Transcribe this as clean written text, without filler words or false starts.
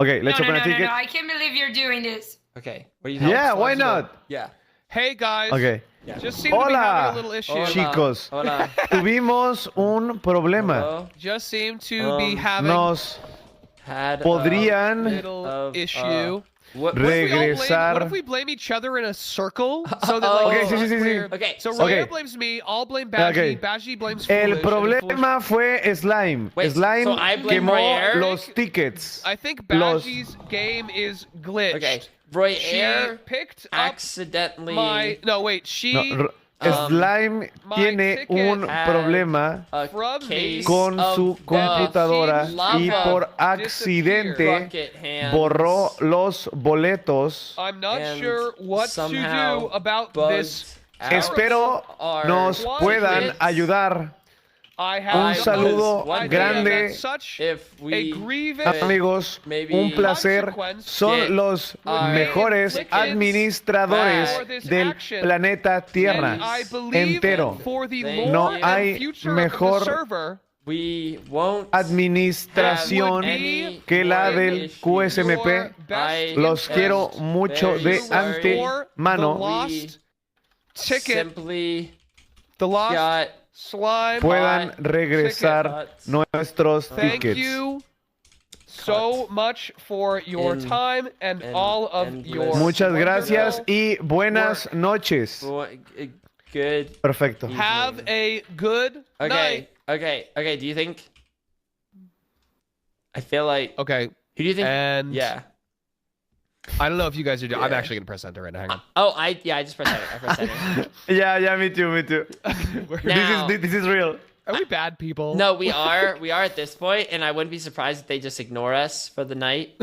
Okay, let's open a no, ticket. I can't believe you're doing this. Okay. What do you Yeah, why not? Yeah. Hey guys. Okay. Yeah. Just seem to be having Hola, a little issue. Hola. chicos. Hola. Tuvimos un problema. Hello. Just seem to be having Nos Had podrían little of, issue. what What if regresar. we blame each other in a circle? So that like Okay, it's sí, not sí, sí, sí. clear? Okay, So so- Roier Okay. blames me. I'll blame Badgie. Okay. Badgie blames El Foolish, and Foolish- problema fue Slime. Wait, Slime so I blame quemó Roier? los tickets. I think Los- Badgie's game is glitched. Okay. She Roier picked up accidentally my. No, wait. She No, Slime my tiene ticket un had problema a from me case con of su the computadora y lava por accidente bucket hands. borró los boletos. I'm not And sure what to somehow do about bugged this. out Espero our nos puedan tickets. ayudar. I Un have saludo no idea grande. that such If a we grievous Amigos, maybe un placer. consequence Son get los our mejores tickets administradores for this del action, planeta Tierra and I believe entero. for the Thank lore No and hay future mejor of the server, we won't Administración have any que la more del issues. QSMP. your best I Los am quiero mucho very de sorry. antemano. The lost ticket, Simply the lost got slime. Puedan Hot regresar tickets. nuestros Thank tickets. you so much for your In- time and all of endless your Muchas wonderful- gracias y buenas work. noches. good. Perfecto. Have a good Okay, night. okay. Do you think? I feel like. Okay, Who do you think? and Yeah. I don't know if you guys are doing. I'm Yeah. actually gonna press enter right now. Hang on. Oh, I just pressed enter. I pressed enter. Yeah, me too, me too. Now- This is real. Are we bad people? No, we are at this point, and I wouldn't be surprised if they just ignore us for the night.